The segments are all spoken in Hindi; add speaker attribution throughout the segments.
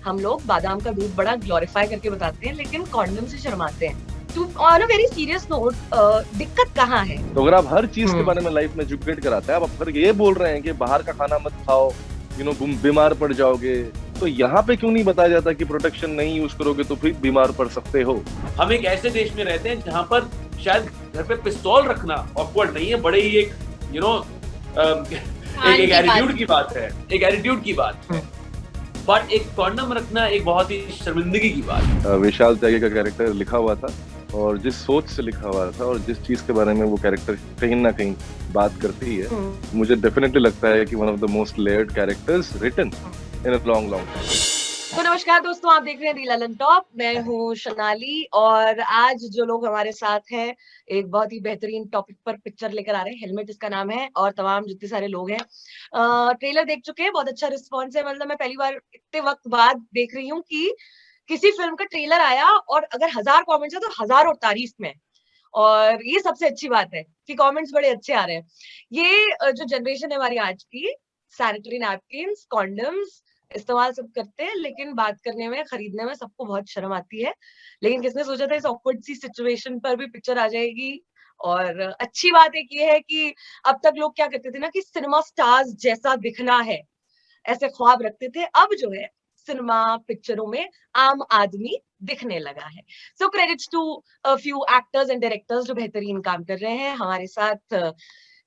Speaker 1: हम लोग बादाम का दूध बड़ा ग्लोरीफाई करके बताते हैं, लेकिन कॉन्डम से शर्माते हैं। तो on a very serious note, दिक्कत कहाँ है?
Speaker 2: तो अगर आप हर चीज के बारे में लाइफ में एजुकेट कराते हैं, आप अगर ये बोल रहे हैं कि बाहर का खाना मत खाओ, बीमार पड़ जाओगे, तो यहाँ पे क्यों नहीं बताया जाता कि प्रोटेक्शन नहीं यूज करोगे तो फिर बीमार पड़ सकते हो?
Speaker 3: हम एक ऐसे देश में रहते हैं जहां पर शायद घर पे पिस्तौल रखना ऑकवर्ड नहीं है, बड़े ही एक एक एटीट्यूड की बात है, एक एटीट्यूड की बात है। बट एक कॉन्डम रखना एक बहुत ही शर्मिंदगी की बात है।
Speaker 2: विशाल त्यागी का कैरेक्टर लिखा हुआ था, और जिस सोच से लिखा हुआ था और जिस चीज के बारे में वो कैरेक्टर कहीं ना कहीं बात करती है, मुझे डेफिनेटली लगता है कि one of the most layered characters written in a long long time.
Speaker 1: तो नमस्कार दोस्तों, आप देख रहे हैं दी ललन टॉप। मैं हूँ सोनाली, और आज जो लोग हमारे साथ हैं, एक बहुत ही बेहतरीन टॉपिक पर पिक्चर लेकर आ रहे हैं। हेलमेट इसका नाम है, और तमाम जितने सारे लोग हैं ट्रेलर देख चुके हैं। बहुत अच्छा रिस्पॉन्स है। मतलब मैं पहली बार इतने वक्त बाद देख रही हूँ कि किसी फिल्म का ट्रेलर आया और अगर 1000 कमेंट्स है तो 1000 और तारीफ में। और ये सबसे अच्छी बात है कि कमेंट्स बड़े अच्छे आ रहे हैं। ये जो जनरेशन है हमारी आज की, सैनिटरी नैपकिन्स, कॉन्डम्स इस्तेमाल सब करते हैं, लेकिन बात करने में, खरीदने में सबको बहुत शर्म आती है। लेकिन किसने सोचा था इस ऑकवर्ड सी सिचुएशन पर भी पिक्चर आ जाएगी। और अच्छी बात एक ये है कि अब तक लोग क्या करते थे ना, कि सिनेमा स्टार्स जैसा दिखना है, ऐसे ख्वाब रखते थे। अब जो है सिनेमा पिक्चरों में आम आदमी दिखने लगा है। So credits to few actors and directors जो बेहतरीन काम कर रहे हैं। हमारे साथ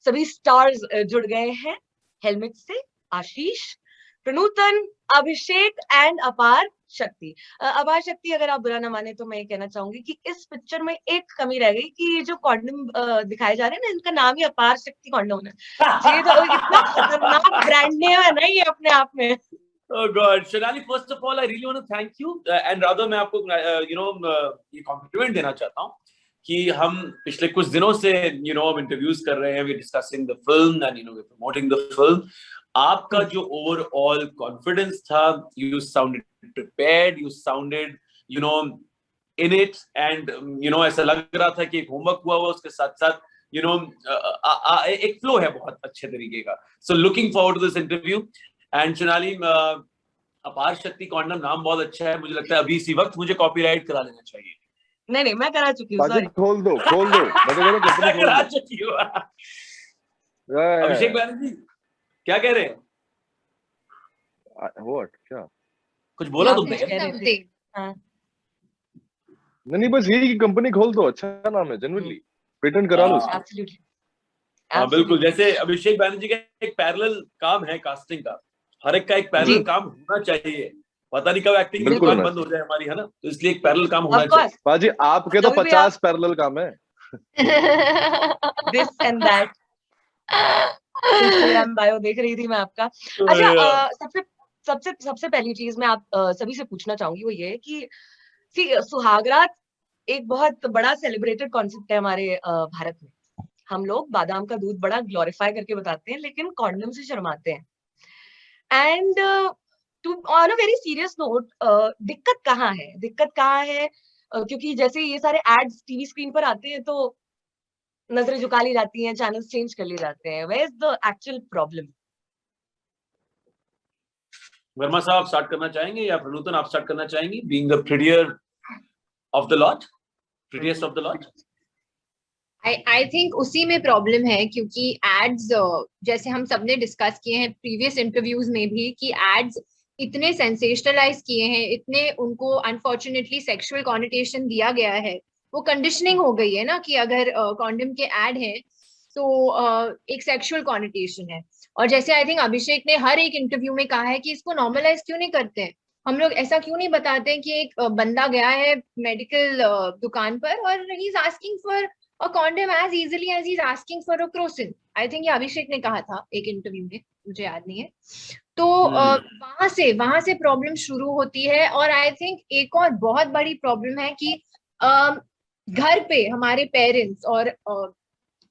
Speaker 1: सभी स्टार्स जुड़ गए हैं। हेलमेट से आशीष, प्रनूतन, अभिषेक एंड अपार शक्ति। अपार शक्ति, अगर आप बुरा ना माने तो मैं ये कहना चाहूंगी कि इस पिक्चर में एक कमी रह गई कि ये जो कॉन्डम दिखाए जा रहे हैं ना, इनका नाम ही अपार शक्ति कॉन्डम है। ये तो इतना खतरनाक ब्रांड नेम है ना ये अपने आप में।
Speaker 3: Oh God, Shonali, first of all, I really want to thank you, and rather मैं आपको ये कॉम्प्लीमेंट देना चाहता हूँ कि हम पिछले कुछ दिनों से हम इंटरव्यूज कर रहे हैं, we discussing the film and we promoting the film. आपका जो ओवरऑल कॉन्फिडेंस था, you sounded prepared, you sounded in it, and ऐसा लग रहा था कि एक होमवर्क हुआ हुआ उसके साथ साथ एक फ्लो है बहुत अच्छे तरीके का। So looking forward to this interview. And Sonali, Aparshakti condom नाम बहुत अच्छा है। मुझे लगता है अभी इसी वक्त मुझे कॉपीराइट करा लेना चाहिए।
Speaker 1: नहीं, मैं करा चुकी हूँ, सॉरी।
Speaker 2: खोल दो मैं तो कह रहा हूं कंपनी खोल
Speaker 3: करा
Speaker 2: दो।
Speaker 3: चुकी हूँ। अभिषेक बैनर्जी क्या कह रहे हैं?
Speaker 2: व्हाट? क्या
Speaker 3: कुछ बोला
Speaker 1: आप
Speaker 3: तुमने?
Speaker 1: कुछ कह रहे थे? हाँ।
Speaker 2: नहीं, बस यही कि कंपनी खोल दो, अच्छा नाम है, जेन्युइनली पेटेंट करा लो इसको।
Speaker 1: एब्सोल्युटली,
Speaker 3: हाँ बिल्कुल,
Speaker 1: एब्सोल्युटली।
Speaker 3: जैसे अभिषेक बैनर्जी का एक पैरेलल काम है कास्टिंग का, हर एक का एक पैरेलल काम होना चाहिए। पता नहीं कब एक्टिंग की दुकान बंद हो जाए हमारी, है ना? तो इसलिए एक पैरेलल काम होना चाहिए।
Speaker 2: बाजी, आपके तो 50 पैरेलल काम है।
Speaker 1: This and that. Instagram bio देख रही थी मैं आपका। अच्छा, सबसे सबसे पहली चीज मैं आप सभी से पूछना चाहूंगी वो ये कि सुहागरात एक बहुत बड़ा सेलिब्रेटेड कॉन्सेप्ट है हमारे भारत में। हम लोग बादाम का दूध बड़ा ग्लोरीफाई करके बताते हैं, लेकिन कॉन्डम से शर्माते हैं। And to on a very serious note, दिक्कत कहाँ है? दिक्कत कहाँ है? क्योंकि जैसे ये सारे एड्स टीवी स्क्रीन पर आते हैं तो नजरें झुका ली जाती हैं, चैनल्स चेंज कर लिए जाते हैं। Where is the actual problem?
Speaker 3: Verma साहब स्टार्ट करना चाहेंगे या प्रनूतन आप स्टार्ट करना चाहेंगी, being the prettier of the lot, prettiest of the lot?
Speaker 4: I think उसी में प्रॉब्लम है, क्योंकि एड्स, जैसे हम सबने डिस्कस किए हैं प्रीवियस इंटरव्यूज में भी, कि एड्स इतने सेंसेशनलाइज किए हैं, इतने उनको अनफॉर्चुनेटली सेक्सुअल कॉनिटेशन दिया गया है, वो कंडीशनिंग हो गई है ना कि अगर कॉन्डम के एड है तो एक सेक्सुअल कॉनिटेशन है। और जैसे आई थिंक अभिषेक ने हर एक इंटरव्यू में कहा है कि इसको नॉर्मलाइज क्यों नहीं करते हैं, हम लोग ऐसा क्यों नहीं बताते हैं कि एक बंदा गया है मेडिकल दुकान पर और he is asking for a condom as easily as he's asking for a crocin. I think ये अभिषेक ने कहा था एक इंटरव्यू में, मुझे याद नहीं है। तो वहां से प्रॉब्लम शुरू होती है। और आई थिंक एक और बहुत बड़ी प्रॉब्लम है कि घर पे हमारे पेरेंट्स, और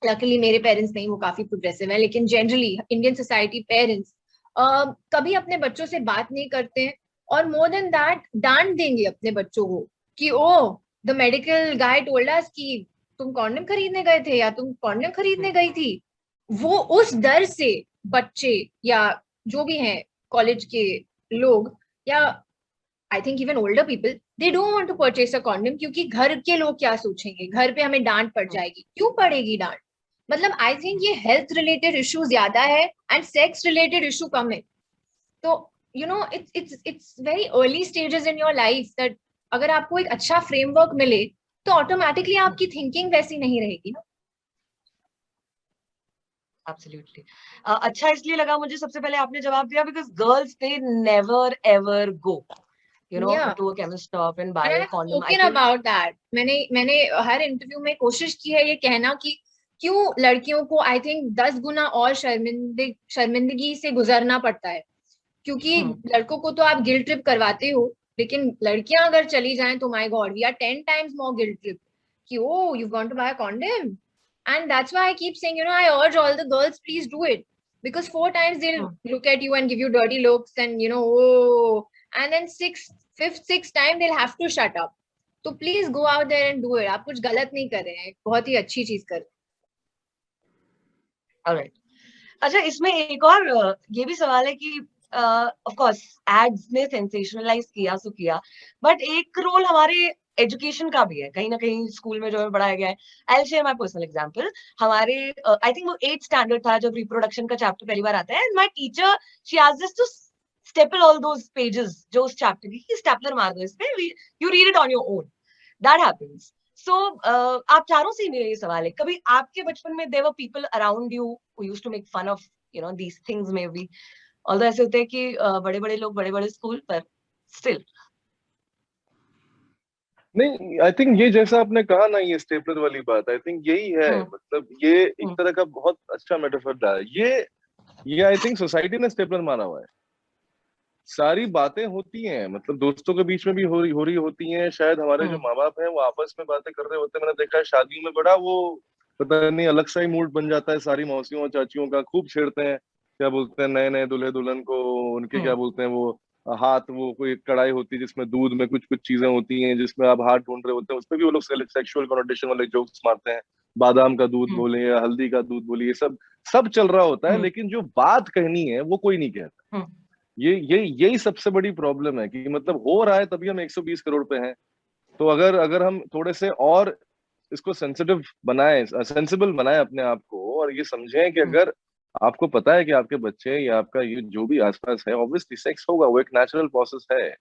Speaker 4: लकीली मेरे पेरेंट्स नहीं, वो काफी प्रोग्रेसिव है, लेकिन जनरली इंडियन सोसाइटी पेरेंट्स कभी अपने बच्चों से बात नहीं करते हैं, और मोर देन दैट डांट देंगे अपने बच्चों को कि oh the medical guy told us कि तुम कॉन्डम खरीदने गए थे या तुम कॉन्डम खरीदने गई थी। वो उस डर से बच्चे या जो भी हैं कॉलेज के लोग या I think even older people, they don't want to purchase a condom क्योंकि घर के लोग क्या सोचेंगे, घर पे हमें डांट पड़ जाएगी. क्यों पड़ेगी डांट? मतलब I think ये health related issue ज्यादा है and sex related issue कम है. तो you know it's very early stages in your life that अगर आपको एक अच्छा framework मिले तो ऑटोमेटिकली आपकी थिंकिंग वैसी नहीं रहेगी ना.
Speaker 1: Absolutely. अच्छा इसलिए लगा मुझे सबसे पहले आपने जवाब दिया because girls they never ever go, you know,
Speaker 4: Yeah.
Speaker 1: to a chemist shop and buy
Speaker 4: And
Speaker 1: a
Speaker 4: I've
Speaker 1: condom. I
Speaker 4: spoken
Speaker 1: think
Speaker 4: about that. मैंने हर इंटरव्यू में कोशिश की है ये कहना कि क्यों लड़कियों को आई थिंक 10 गुना और शर्मिंदगी से गुजरना पड़ता है. क्योंकि लड़कों को तो आप गिल्ट ट्रिप करवाते हो, लेकिन लड़कियां अगर चली जाएं तो my god we are 10 times more guilt trip कि oh you've gone to buy a condom. And that's why I keep saying, you know, I urge all the girls, please do it, because 4 times they'll look at you and give you dirty looks and you know, oh, and then 6th time they'll have to shut up. So please go out there and do it. आप कुछ गलत नहीं कर रहे हैं, बहुत ही अच्छी चीज कर रहे हैं.
Speaker 1: alright. अच्छा इसमें एक और ये भी सवाल है कि ऑफ कोर्स एड्स ने सेंसेशनलाइज किया सो किया, बट एक रोल हमारे एजुकेशन का भी है कहीं ना कहीं स्कूल में जो है बढ़ाया गया है. I will share my personal example. हमारे आई थिंक वो 8th स्टैंडर्ड था जब रिप्रोडक्शन का चैप्टर पहली बार आता है, and my teacher she asked us to staple all those pages जो उस चैप्टर की, स्टेपलर मार दो इस पे, you read it on your own. That happens. So आप चारों से ही मेरा ये सवाल है, कभी आपके बचपन में there were people around you who used to make fun of you know these things maybe, although ऐसे होते हैं कि बड़े बड़े लोग बड़े बड़े स्कूल पर स्टिल?
Speaker 2: नहीं, आई थिंक ये जैसा आपने कहा ना, ये स्टेपलर वाली बात, आई थिंक यही है. मतलब ये एक तरह का बहुत अच्छा मेटाफर था ये आई थिंक सोसाइटी ने स्टेपलर मारा हुआ है. सारी बातें होती हैं, मतलब दोस्तों के बीच में भी हो रही होती हैं. शायद हमारे जो माँ बाप हैं वो आपस में बातें कर रहे होते हैं. मैंने देखा है शादियों में बड़ा वो पता नहीं अलग सा ही मूड बन जाता है. सारी मौसियों और चाचियों का खूब छेड़ते हैं, क्या बोलते हैं, नए नए दूल्हे दुल्हन को उनके क्या बोलते हैं वो हाथ, वो कोई कढ़ाई होती है जिसमें दूध में कुछ कुछ चीजें होती हैं जिसमें आप हाथ ढूंढ रहे होते हैं, उसमें भी वो लोग सेक्सुअल कनोटेशन वाले जोक्स मारते हैं. बादाम का दूध बोले या हल्दी का दूध बोले, ये सब चल रहा होता है, लेकिन जो बात कहनी है वो कोई नहीं कहता. यही सबसे बड़ी प्रॉब्लम है कि मतलब हो रहा है तभी हम 120 करोड़ पे हैं. तो अगर हम थोड़े से और इसको सेंसिबल बनाए अपने आप को, और ये समझें कि अगर आपको पता है कि आपके बच्चे या आपका ये जो भी आसपास है, ऑब्वियसली सेक्स होगा, वो एक नेचुरल प्रोसेस है,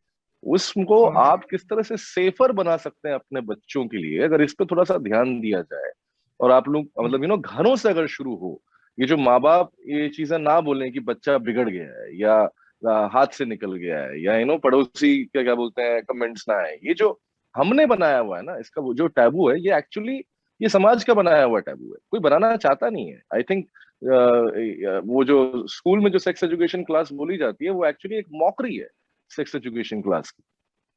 Speaker 2: उसको आप किस तरह से सेफर बना सकते हैं अपने बच्चों के लिए, अगर इस पे थोड़ा सा ध्यान दिया जाए. और आप लोग मतलब घरों से अगर शुरू हो, ये जो माँ बाप ये चीजें ना बोलें कि बच्चा बिगड़ गया है या हाथ से निकल गया है या पड़ोसी क्या बोलते हैं कमेंट्स ना आए, ये जो हमने बनाया हुआ है ना, इसका वो जो टैबू है, ये एक्चुअली ये समाज का बनाया हुआ टैबू है. कोई बनाना चाहता नहीं है. आई थिंक वो जो स्कूल में जो सेक्स एजुकेशन क्लास बोली जाती है वो एक्चुअली एक मॉकरी है सेक्स एजुकेशन क्लास की,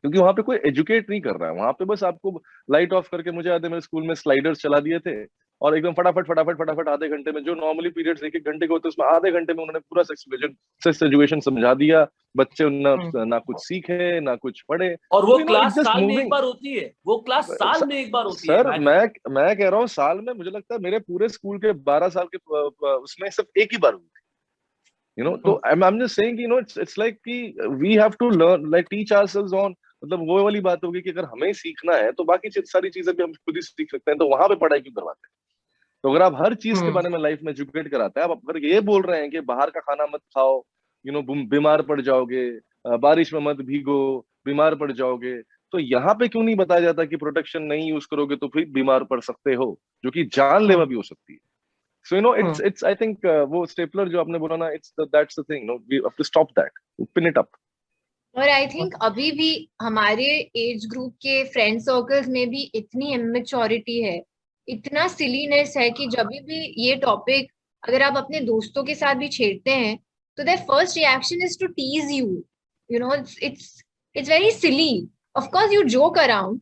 Speaker 2: क्योंकि वहां पे कोई एजुकेट नहीं कर रहा है. वहां पे बस आपको लाइट ऑफ करके, मुझे याद है मेरे स्कूल में स्लाइडर्स चला दिए थे और एकदम फटाफट आधे घंटे में, जो नॉर्मली पीरियड्स 1-1 घंटे के होते हैं उसमें आधे घंटे में उन्होंने पूरा सेक्स एजुकेशन समझा दिया. बच्चे ना कुछ सीखे ना कुछ पढ़े.
Speaker 3: और वो क्लास साल में एक बार होती है, वो क्लास साल में एक बार होती है.
Speaker 2: सर मैं कह रहा हूँ साल में, मुझे लगता है मेरे पूरे स्कूल के 12 साल के उसमें सिर्फ एक ही बार हुई थी. तो I'm just saying, it's like कि we have to learn, like teach ourselves on, मतलब वो वाली बात होगी कि अगर हमें सीखना है तो बाकी सारी चीजें भी हम खुद ही सीख सकते हैं. तो वहां पे पढ़ाई क्यों करवाते हैं? तो अगर आप हर चीज के बारे में लाइफ में एजुकेट कराते हैं, आप अगर ये बोल रहे हैं कि बाहर का खाना मत खाओ, बीमार पड़ जाओगे, बारिश में मत भीगो, बीमार पड़ जाओगे, तो यहाँ पे क्यों नहीं बताया जाता कि प्रोटेक्शन नहीं यूज करोगे तो फिर बीमार पड़ सकते हो, जो कि जानलेवा भी हो सकती है. So it's I think वो स्टेपलर जो आपने बोला ना, that's the thing, we have to stop that, pin it up.
Speaker 4: और आई थिंक अभी भी हमारे एज ग्रुप के फ्रेंड सर्कल्स में भी इतनी इमेच्योरिटी है, इतना सिलीनेस है कि जब भी ये टॉपिक अगर आप अपने दोस्तों के साथ भी छेड़ते हैं तो their first reaction is to tease you know it's very silly. Of course you joke around,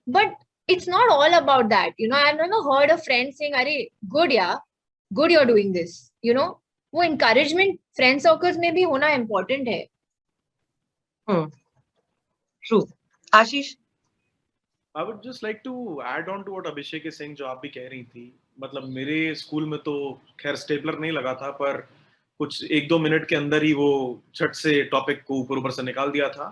Speaker 4: but it's not all about that. I've never heard a friend saying, "Arey, good you're doing this." वो encouragement friend circles में भी होना important है.
Speaker 1: True. Ashish?
Speaker 5: I would just like to add on to what Abhishek is saying, जो आप भी कह रही थी. मतलब मेरे स्कूल में तो खैर स्टेपलर नहीं लगा था, पर कुछ 1-2 मिनट के अंदर ही वो झट से टॉपिक को ऊपर से निकाल दिया था.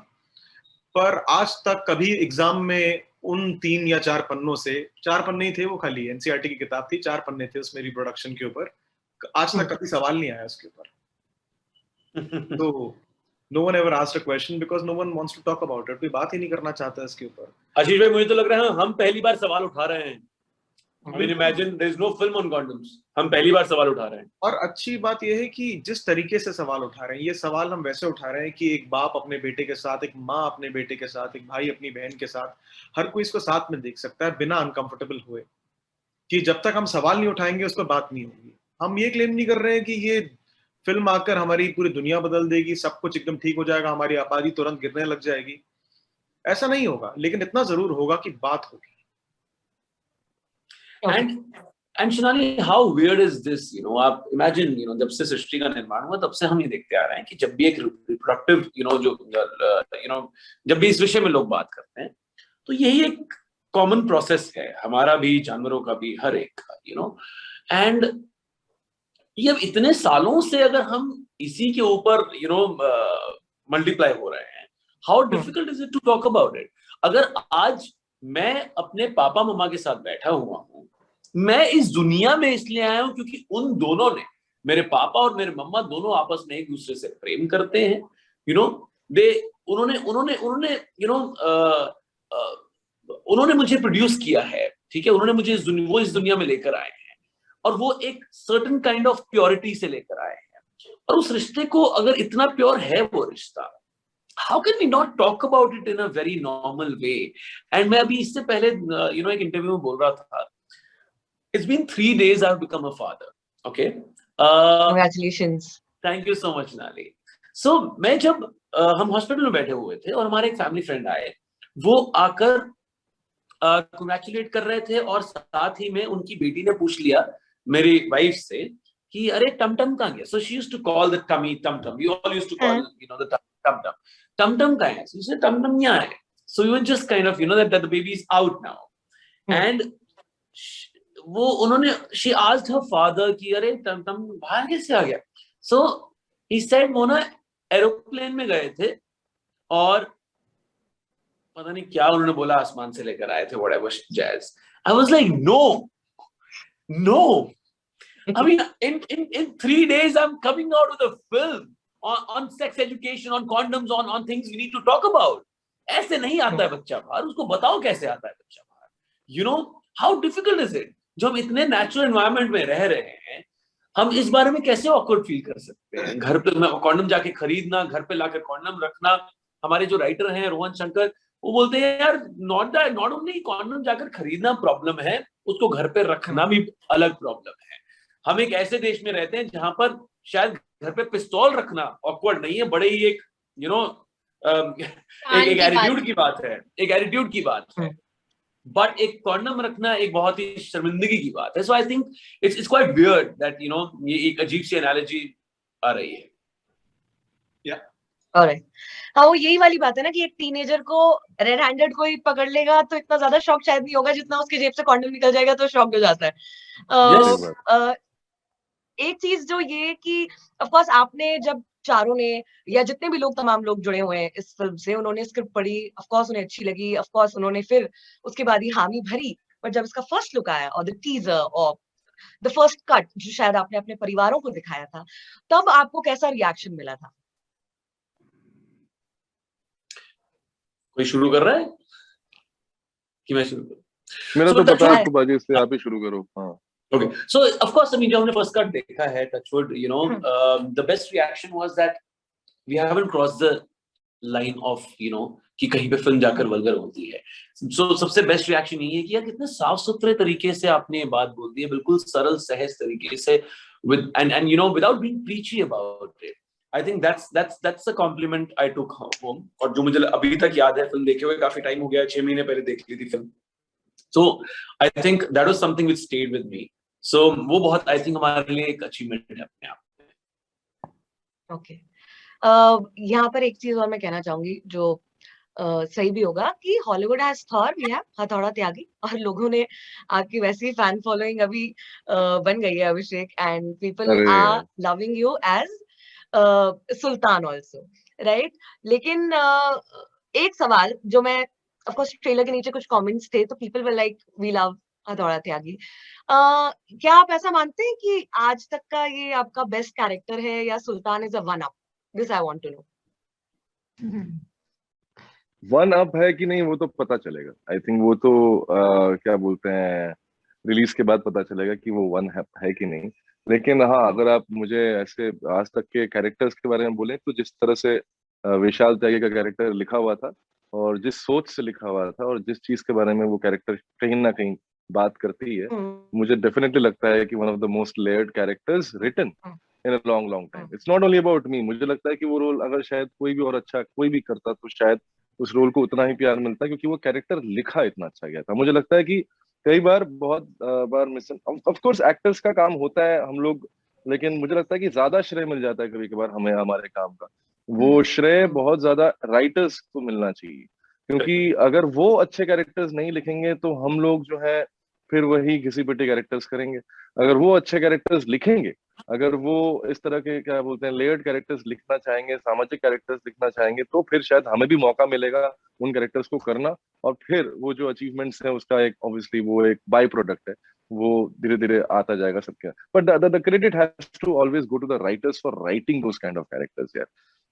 Speaker 5: पर आज तक कभी एग्जाम में उन 3 या 4 पन्नों से, 4 पन्ने ही थे वो, खाली एनसीईआरटी की किताब थी, 4 पन्ने थे उसमें रिप्रोडक्शन के ऊपर, आज तक कभी सवाल नहीं आया उसके ऊपर। तो no one ever asked a question because no one wants to talk about it. कोई बात ही नहीं करना चाहता इसके ऊपर।
Speaker 3: आशीष भाई, मुझे तो लग रहा है हम पहली बार सवाल उठा रहे हैं। I mean, imagine there is no film on condoms. हम पहली बार सवाल उठा रहे हैं।
Speaker 5: और अच्छी बात यह है कि जिस तरीके से सवाल उठा रहे हैं, ये सवाल हम वैसे उठा रहे हैं कि एक बाप अपने बेटे के साथ, एक माँ अपने बेटे के साथ, एक भाई अपनी बहन के साथ, हर कोई इसको साथ में देख सकता है बिना अनकंफर्टेबल हुए, कि जब तक हम सवाल नहीं उठाएंगे उस पर बात नहीं होगी। हम ये क्लेम नहीं कर रहे हैं कि ये फिल्म आकर हमारी पूरी दुनिया बदल देगी, सब कुछ एकदम ठीक हो जाएगा, हमारी आबादी तुरंत गिरने लग जाएगी, ऐसा नहीं होगा, लेकिन इतना जरूर होगा कि बात होगी।
Speaker 3: And Shonali, how weird is this? You know, आप imagine, you know, जब से सृष्टि का निर्माण हुआ तब से हम ये देखते आ रहे हैं कि जब भी एक reproductive, you know, जब भी इस विषय में लोग बात करते हैं, तो यही एक कॉमन प्रोसेस है, हमारा भी, जानवरों का भी, हर एक का, you know, and ये अब इतने सालों से अगर हम इसी के ऊपर, you know, मल्टीप्लाई हो रहे हैं, how difficult is it to talk about it? अगर आज मैं अपने पापा मम्मा के साथ बैठा हुआ हूँ, मैं इस दुनिया में इसलिए आया हूं क्योंकि उन दोनों ने, मेरे पापा और मेरे मम्मा दोनों आपस में एक दूसरे से प्रेम करते हैं, यू नो, उन्होंने मुझे प्रोड्यूस किया है, ठीक है, उन्होंने मुझे वो इस दुनिया में लेकर आए हैं, और वो एक सर्टेन काइंड ऑफ प्योरिटी से लेकर आए हैं, और उस रिश्ते को अगर इतना प्योर है वो रिश्ता, how can we not talk about it in a very normal way? And मैं अभी इससे पहले, you know, एक इंटरव्यू में बोल रहा था, it's been 3 days I've become a father, okay?
Speaker 1: Congratulations.
Speaker 3: Thank you so much, Nali. So मैं जब हम हॉस्पिटल में बैठे हुए थे और हमारे एक फैमिली फ्रेंड आए, वो आकर congratulate कर रहे थे, और साथ ही में उनकी बेटी ने पूछ लिया मेरी वाइफ से कि अरे टमटम कहाँ गया? So she used to call the tummy tum-tum. We all used to call, you know, the tum-tum. Tum-tum कहाँ है? So she said tum-tum यहाँ है. So you were just kind of, you know, that the baby is out now. And वो उन्होंने, she asked her father कि अरे टमटम बाहर कैसे आ गया? So he said वो ना एरोप्लेन में गए थे और पता नहीं क्या उन्होंने बोला, आसमान से लेकर आए थे, whatever jazz. I was like, no. I mean, in 3 days I'm coming out with a film on sex education, on condoms, on things we need to talk about. ऐसे नहीं आता है बच्चा बाहर, उसको बताओ कैसे आता है बच्चा बाहर. You know, how difficult is it? जो हम इतने नेचुरल एनवायरनमेंट में रह रहे हैं, हम इस बारे में कैसे ऑकवर्ड फील कर सकते हैं? घर पे कॉन्डम जाके खरीदना, घर पे लाकर कॉन्डम रखना. हमारे जो राइटर हैं रोहन शंकर, वो बोलते हैं यार, नॉट ओनली कॉन्डम जाकर खरीदना प्रॉब्लम है, उसको घर पे रखना भी अलग प्रॉब्लम है. हम एक ऐसे देश में रहते हैं जहां पर शायद घर पे पिस्तौल रखना ऑकवर्ड नहीं है, बड़े ही एक, यू नो, एक एटीट्यूड की बात है, बट एक कॉन्डम रखना एक बहुत ही शर्मिंदगी की बात है. So I think it's quite weird that, you know, ये एक अजीब सी एनालॉजी आ रही है.
Speaker 1: ऑलराइट, हाँ, वो यही वाली बात है ना कि एक टीनेजर को रेड हैंडेड कोई पकड़ लेगा तो इतना ज्यादा शॉक शायद नहीं होगा जितना उसके जेब से कॉन्डम निकल जाएगा तो शॉक हो जाता है. एक चीज जो ये कि ऑफ कोर्स आपने जब चारों ने या जितने भी लोग, तमाम लोग जुड़े हुए हैं इस फिल्म से, उन्होंने स्क्रिप्ट पढ़ी, ऑफ कोर्स उन्हें अच्छी लगी, ऑफ कोर्स उन्होंने फिर उसके बाद ही हामी भरी, पर जब इसका फर्स्ट लुक आया और द टीजर और द फर्स्ट कट जो शायद आपने अपने परिवारों को दिखाया था, तब आपको कैसा रिएक्शन मिला था?
Speaker 3: कोई शुरू कर रहा है कि मैं शुरू करूं?
Speaker 2: मेरा तो पता है आपको बाजी, इसलिए आप ही शुरू करो. हाँ.
Speaker 3: Okay, so of course, I mean, जब हमने first cut देखा है, touchwood, you know, the best reaction was that we haven't crossed the line of, you know, कि कहीं पे फिल्म जाकर वल्गर होती है. So सबसे बेस्ट रिएक्शन यही है कि यार कितने साफ सुथरे तरीके से आपने ये बात बोल दी है, बिल्कुल सरल सहज तरीके से, with and you know, without being preachy about it. I think that's a compliment I took home. और जो मुझे अभी तक याद है, फिल्म देखे हुए काफी टाइम हो गया, 6 महीने पहले देख ली थी film. So I think that was something which stayed with me. So वो बहुत, I think, हमारे लिए एक अचीवमेंट है अपने आप में.
Speaker 1: ओके, यहाँ पर एक चीज और मैं कहना चाहूंगी जो सही भी होगा कि Hollywood has Thor, we have Hathoda Tyagi, और लोगों ने आपकी वैसी फैन फॉलोइंग अभी बन गई है Abhishek, and people are loving you as Sultan also, right? लेकिन एक सवाल जो मैं, ऑफ कोर्स ट्रेलर के नीचे कुछ कमेंट्स थे तो people were like we love Hathoda Tyagi. क्या आप ऐसा मानते हैं कि आज तक का ये आपका बेस्ट कैरेक्टर है या Sultan is a one up? This I want to know.
Speaker 2: One up है कि नहीं वो तो पता चलेगा। आई थिंक वो तो क्या बोलते हैं, रिलीज के बाद पता चलेगा कि वो वन अप है कि नहीं। लेकिन हाँ, अगर आप मुझे ऐसे आज तक के कैरेक्टर्स के बारे में बोले तो जिस तरह से विशाल त्यागी का कैरेक्टर लिखा हुआ था और जिस सोच से लिखा हुआ था और जिस चीज के बारे में वो कैरेक्टर कहीं ना कहीं बात करती है, मुझे डेफिनेटली लगता है कि one of the most layered characters written in a long long time. It's not only about me. मुझे लगता है कि वो रोल अगर शायद कोई भी और अच्छा कोई भी करता तो शायद उस रोल को उतना ही प्यार मिलता, क्योंकि वो कैरेक्टर लिखा इतना अच्छा गया था। मुझे लगता है कि कई बार बहुत बार मिस, ऑफ कोर्स एक्टर्स का काम होता है हम लोग, लेकिन मुझे लगता है कि ज्यादा श्रेय मिल जाता है कभी कभार हमें हमारे काम का। वो श्रेय बहुत ज्यादा राइटर्स को मिलना चाहिए, क्योंकि अगर वो अच्छे कैरेक्टर्स नहीं लिखेंगे तो हम लोग जो है फिर वही घिसी पिटी कैरेक्टर्स करेंगे। अगर वो अच्छे कैरेक्टर्स लिखेंगे, अगर वो इस तरह के क्या बोलते हैं लेयर्ड कैरेक्टर्स लिखना चाहेंगे, सामाजिक कैरेक्टर्स लिखना चाहेंगे, तो फिर शायद हमें भी मौका मिलेगा उन कैरेक्टर्स को करना। और फिर वो जो अचीवमेंट्स है उसका एक ऑब्वियसली वो एक बाई प्रोडक्ट है, वो धीरे धीरे आता जाएगा सबके। But the credit has to always go to the writers for writing those kind of characters यार।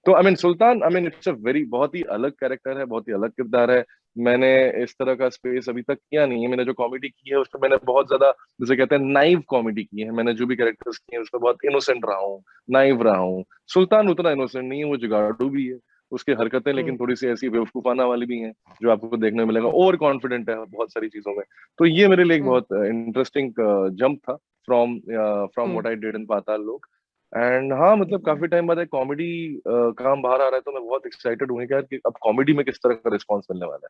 Speaker 2: तो I mean Sultan, I mean it's a very बहुत ही अलग कैरेक्टर है, बहुत ही अलग किरदार है। मैंने इस तरह का स्पेस अभी तक किया नहीं है। मैंने जो कॉमेडी की है उसमें मैंने बहुत ज्यादा, जैसे कहते हैं, नाइव कॉमेडी की है। मैंने जो भी कैरेक्टर्स किए हैं उसमें बहुत इनोसेंट रहा हूँ, नाइव रहा हूँ। सुल्तान उतना इनोसेंट नहीं है, वो जुगाड़ू भी है। उसकी हरकतें लेकिन थोड़ी सी ऐसी बेवकूफाना वाली भी हैं जो आपको देखने में मिलेगा। ओवर कॉन्फिडेंट है बहुत सारी चीजों में। तो ये मेरे लिए एक बहुत इंटरेस्टिंग जंप था from from what I did in Paatal Lok. And हाँ, मतलब काफी टाइम बाद एक कॉमेडी काम बाहर आ रहा है तो मैं बहुत एक्साइटेड हूँ कि अब कॉमेडी में किस तरह का रिस्पॉन्स मिलने वाला है।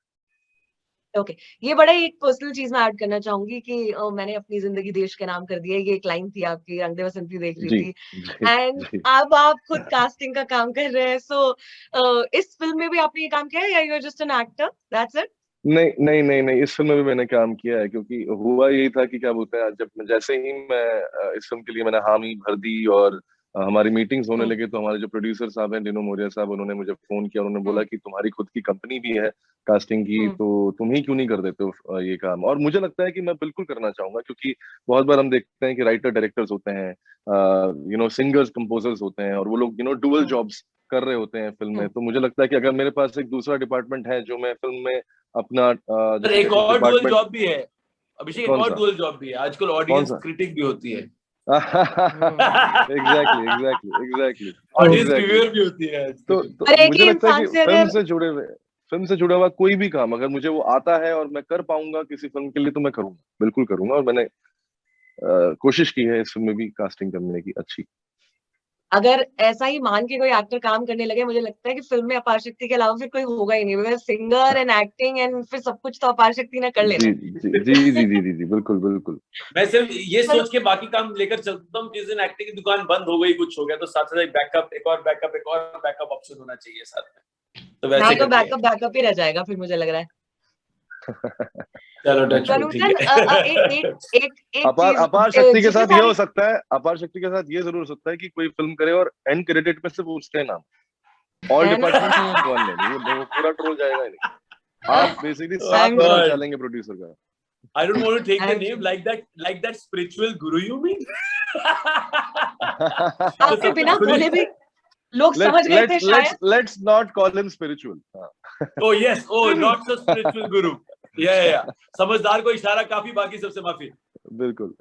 Speaker 1: ओके ये बड़ा एक पर्सनल चीज मैं ऐड करना चाहूंगी कि मैंने अपनी जिंदगी देश के नाम कर दी है। ये एक लाइन थी आपकी, रंग दे बसंती देख रही
Speaker 2: जी
Speaker 1: थी।
Speaker 2: जी
Speaker 1: एंड
Speaker 2: जी।
Speaker 1: अब आप खुद कास्टिंग का काम कर रहे हैं। सो इस फिल्म में भी आपने ये काम किया है या you are just an actor, that's it?
Speaker 2: नहीं नहीं नहीं नहीं, इस फिल्म में भी मैंने काम किया है, क्योंकि हुआ यही था कि क्या बोलते हैं, जब जैसे ही मैं इस फिल्म के लिए मैंने हामी भर दी और हमारी मीटिंग्स होने लगे, तो हमारे जो प्रोड्यूसर साहब हैं डिनो मोरिया साहब, उन्होंने मुझे फोन किया। उन्होंने बोला कि तुम्हारी खुद की कंपनी भी है कास्टिंग की, तो तुम ही क्यों नहीं कर देते हो ये काम। और मुझे लगता है कि मैं बिल्कुल करना चाहूंगा, क्योंकि बहुत बार हम देखते हैं कि राइटर डायरेक्टर्स होते हैं, सिंगर्स कंपोजर्स होते हैं, और वो लोग डुअल जॉब्स कर रहे होते हैं फिल्म में। तो मुझे लगता है कि अगर मेरे पास एक दूसरा डिपार्टमेंट है जो मैं फिल्म में अपना
Speaker 3: एक और डुअल जॉब भी है अभिषेक, एक
Speaker 2: कौन
Speaker 3: और
Speaker 2: सा?
Speaker 3: डुअल जॉब भी है आजकल,
Speaker 2: कौन
Speaker 3: ऑडियंस
Speaker 2: सा?
Speaker 3: क्रिटिक भी होती है।
Speaker 2: एग्जैक्टली
Speaker 3: ऑडियंस रिव्यूअर भी होती है
Speaker 2: तो
Speaker 1: पर एक
Speaker 2: मुझे
Speaker 1: ही
Speaker 2: लगता है कि
Speaker 1: इंसान से अगर
Speaker 2: फिल्म से जुड़ा हुआ कोई भी काम अगर मुझे वो आता है और मैं कर पाऊंगा किसी फिल्म के लिए, तो मैं करूंगा, बिल्कुल करूंगा। और मैंने कोशिश की है इस फिल्म में भी कास्टिंग करने की अच्छी।
Speaker 1: अगर ऐसा ही मान के कोई एक्टर काम करने लगे, मुझे लगता है कि फिल्म में अपार शक्ति के अलावा फिर कोई होगा ही नहीं, because singer and acting and फिर सब कुछ तो अपार शक्ति ने कर लेना
Speaker 2: जी
Speaker 1: है।
Speaker 2: जी जी जी जी जी जी बिल्कुल बिल्कुल।
Speaker 3: मैं सिर्फ ये सोच के बाकी काम लेकर चलता हूँ, जिस दिन एक्टिंग की दुकान बंद हो गई, कुछ हो गया, तो साथ साथ एक और बैकअप ऑप्शन होना चाहिए साथ में। तो वैसे
Speaker 1: तो बैकअप ही रह जाएगा फिर, मुझे लग रहा है।
Speaker 3: चलो ठीक है।
Speaker 1: एक
Speaker 2: अपार
Speaker 1: चीज
Speaker 2: शक्ति के साथ ये हो सकता है, अपार शक्ति के साथ ये जरूर हो सकता है कि कोई फिल्म करे और एंड क्रेडिट में सिर्फ उसके नाम, ऑल डिपार्टमेंट वन नेम, वो पूरा ट्रोल जाएगा नहीं। आप बेसिकली साथ में चलेंगे प्रोड्यूसर का।
Speaker 3: I don't want to take the name like that spiritual guru you mean?
Speaker 1: आपके बिना बोले भी लोग समझ गए थे शायद।
Speaker 2: Let's not call him spiritual.
Speaker 3: Oh yes, not so spiritual guru. Yeah. समझदार को इशारा काफी, बाकी सबसे माफी।
Speaker 2: बिल्कुल।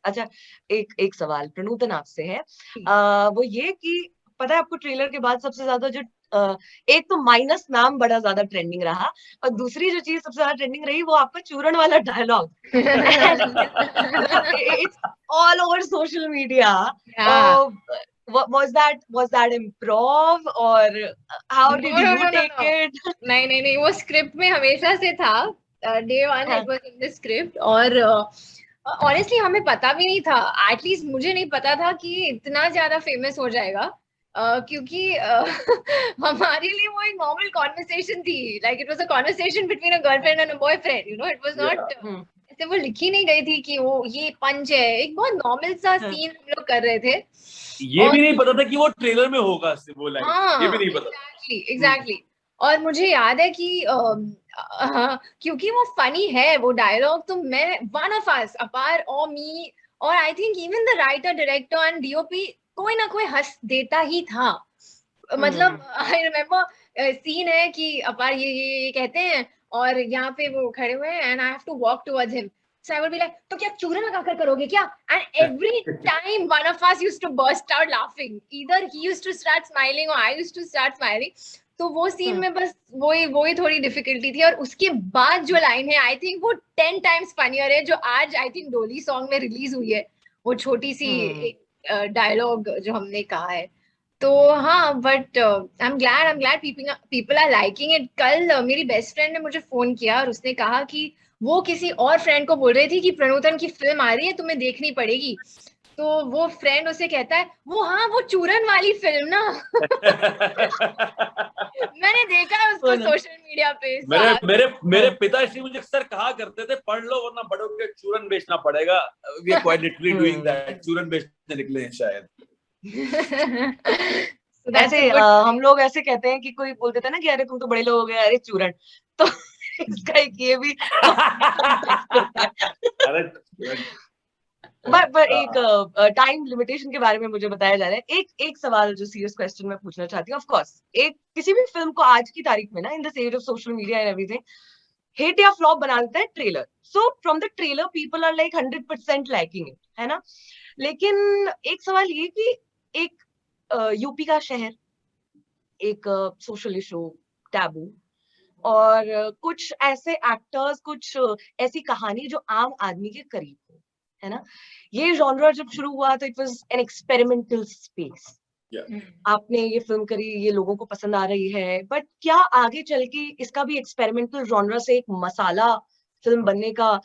Speaker 1: अच्छा, एक सवाल प्रणूतन आपसे है। वो ये कि पता है आपको ट्रेलर के बाद सबसे ज्यादा जो एक तो माइनस नाम बड़ा ज्यादा ट्रेंडिंग रहा, और दूसरी जो चीज सबसे ज्यादा ट्रेंडिंग रही वो आपका चूरन वाला dialogue. It's all over social media. Was that improv or how did you take it?
Speaker 4: नहीं, वो स्क्रिप्ट में हमेशा से था। Day one it was in the script, और ऑनेस्टली हमें पता भी नहीं था, एटलीस्ट मुझे नहीं पता था कि इतना ज्यादा फेमस हो जाएगा। क्योंकि हमारे लिए वो एक नॉर्मल कॉन्वर्सेशन थी, like it was a conversation between a girlfriend and a boyfriend, it was not ऐसे वो लिखी नहीं गई थी कि वो ये पंच है। एक बहुत नॉर्मल सा सीन हम लोग कर रहे थे।
Speaker 3: ये भी नहीं पता था कि वो ट्रेलर में होगा वो लाइन, ये भी नहीं पता।
Speaker 4: एग्जैक्टली और मुझे याद है कि क्योंकि वो फनी है वो डायलॉग, तो मैं वन ऑफ अस अपार और मी और I think even the writer director and DOP कोई ना कोई हंस देता ही था। मतलब आई रिमेम्बर सीन है कि अपार ये कहते हैं और यहाँ पे वो खड़े हुए हैं and I have to walk towards him, so I would be like तो क्या चूरन लगा कर करोगे क्या, and every time one of us used to burst out laughing, either he used to start smiling और I used to start smiling. तो वो सीन में बस वही थोड़ी डिफिकल्टी थी। और उसके बाद जो लाइन है आई थिंक वो 10 टाइम्स फनियर है, जो आज आई थिंक डोली सॉन्ग में रिलीज हुई है, वो छोटी सी एक डायलॉग जो हमने कहा है। तो हाँ, but I am glad people are liking it. कल मेरी बेस्ट फ्रेंड ने मुझे फोन किया और उसने कहा कि वो किसी और फ्रेंड को बोल रही थी कि प्रणोतन की फिल्म आ रही है, तुम्हें देखनी पड़ेगी। तो वो फ्रेंड उसे कहता है वो चूरन वाली फिल्म ना। मैंने देखा है उसको सोशल मीडिया पे।
Speaker 3: मेरे पिताश्री मुझे अक्सर कहा करते थे, पढ़ लो वरना बड़ों के चूरन बेचना पड़ेगा। We are quite literally doing that, चूरन बेचने निकले हैं शायद।
Speaker 1: ऐसे हम लोग ऐसे कहते हैं कि कोई बोल देता है ना कि अरे तुम तो बड़े लोग हो गए, अरे चूरन, तो इसका एक ये भी बट एक टाइम लिमिटेशन के बारे में मुझे बताया जा रहा है। एक सवाल जो सीरियस क्वेश्चन मैं पूछना चाहती हूँ, ऑफ कोर्स एक किसी भी फिल्म को आज की तारीख में ना, in this age of social media and everything, hit या फ्लॉप बना देता है trailer. So from the trailer people are like 100% liking it, है ना। लेकिन एक सवाल ये कि एक यूपी का शहर, एक सोशल इशू, टैबू, और कुछ ऐसे एक्टर्स, कुछ ऐसी कहानी जो आम आदमी के करीब हो, है ना। ये जॉनरा जब शुरू हुआ तो it was an experimental space. आपने ये फिल्म करी, ये लोगों को पसंद आ रही है, बट क्या आगे चल के इसका भी एक्सपेरिमेंटल जॉनरा से एक मसाला फिल्म बनने का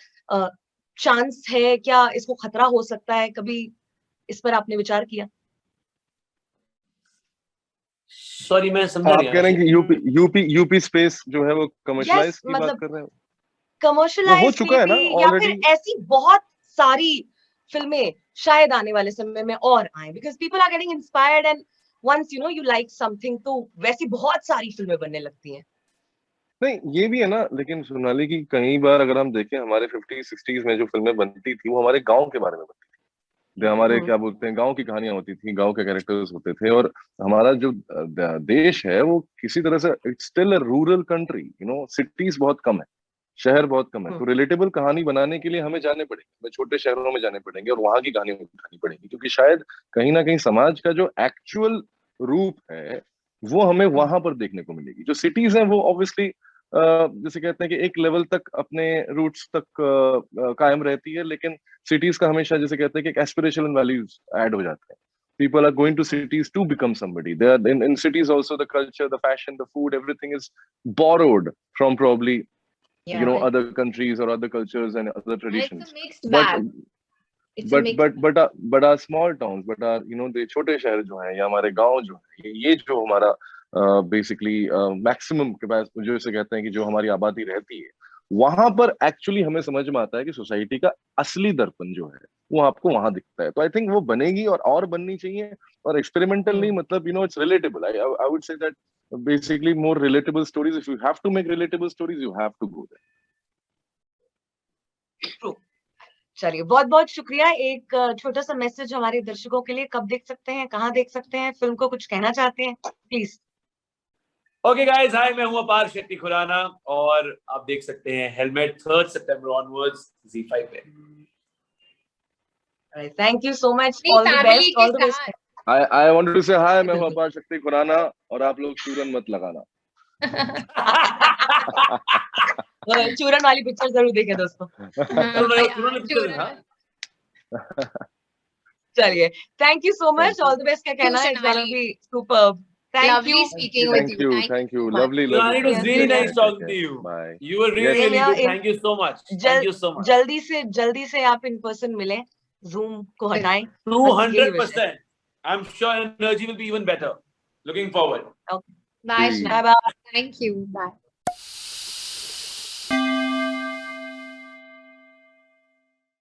Speaker 1: चांस है? क्या इसको खतरा हो सकता है? कभी इस पर आपने विचार किया?
Speaker 3: सॉरी मैं समझा नहीं।
Speaker 2: आप कह रहे हैं कि यूपी स्पेस जो है वो कमर्शियलाइज की बात कर रहे हैं?
Speaker 1: कमर्शियलाइज
Speaker 2: हो चुका है ना
Speaker 1: या फिर ऐसी बहुत सारी फिल्में शायद आने वाले समय में और आए, because people are getting inspired and once you know you like something, तो वैसी बहुत सारी फिल्में बनने लगती हैं।
Speaker 2: नहीं, ये भी है ना, लेकिन सोनाली की कई बार अगर हम देखें हमारे 50-60s में जो फिल्में बनती थी वो हमारे गांव के बारे में बनती थी। हमारे क्या बोलते हैं, गांव की कहानियां होती थी, गांव के कैरेक्टर्स होते थे। और हमारा जो देश है वो किसी तरह से it's still a rural country, you know, cities बहुत कम है, शहर बहुत कम है। तो रिलेटेबल कहानी बनाने के लिए हमें जाने पड़ेंगे, हमें छोटे शहरों में जाने पड़ेंगे और वहां की कहानी उठानी पड़ेगी, क्योंकि शायद कहीं ना कहीं समाज का जो एक्चुअल रूप है वो हमें वहां पर देखने को मिलेगी। जो सिटीज हैं वो ऑब्वियसली जैसे कहते हैं कि एक लेवल तक अपने रूट्स तक कायम रहती है, लेकिन सिटीज का हमेशा जैसे कहते हैं कि एक एस्पिरेशनल वैल्यूज ऐड हो जाते हैं। People are going to cities to become somebody. They are in cities also, the culture, the fashion, the food, everything is borrowed from probably other countries or other cultures and other traditions.
Speaker 4: It's a mixed bag.
Speaker 2: But our small towns, but our the छोटे शहर जो हैं या हमारे गांव जो है, ये जो हमारा बेसिकली मैक्सिमम के पास जो इसे कहते हैं कि जो हमारी आबादी रहती है, वहां पर एक्चुअली हमें समझ में आता है कि सोसाइटी का असली दर्पण जो है वो आपको वहां दिखता है। तो आई थिंक वो बनेगी और बननी चाहिए। और एक्सपेरिमेंटल नहीं, मतलब it's relatable. I would say that basically more relatable stories, if you have to make relatable stories you have to go there.
Speaker 1: चलिए, बहुत बहुत शुक्रिया। एक छोटा सा मैसेज हमारे दर्शकों के लिए, कब देख सकते हैं, कहाँ देख सकते हैं फिल्म को, कुछ कहना चाहते हैं प्लीज?
Speaker 3: ओके गाइस, हाय, मैं हूं अपार शक्ति खुराना और आप देख सकते हैं हेलमेट 3 सितंबर ऑनवर्ड्स ZEE5 पे।
Speaker 1: Thank you so much, all the best, all the best.
Speaker 2: I want to say hi, मैं हूं अपार शक्ति खुराना और आप लोग चूरन मत लगाना।
Speaker 1: चूरन वाली पिक्चर जरूर देखें दोस्तों। चलिए, thank you so much, all the best. क्या कहना है? It's gonna be superb. Thank you.
Speaker 4: Speaking with you.
Speaker 2: Thank you. Lovely.
Speaker 3: It was really nice talking to you.
Speaker 2: Bye.
Speaker 3: You were really good. Thank you so much. Thank you so much.
Speaker 1: जल्दी से आप इन पर्सन मिलें, Zoom को हटाएं।
Speaker 3: 200%. I'm sure energy will be even better. Looking forward.
Speaker 1: Okay. Bye. Bye.
Speaker 4: Thank you. Bye.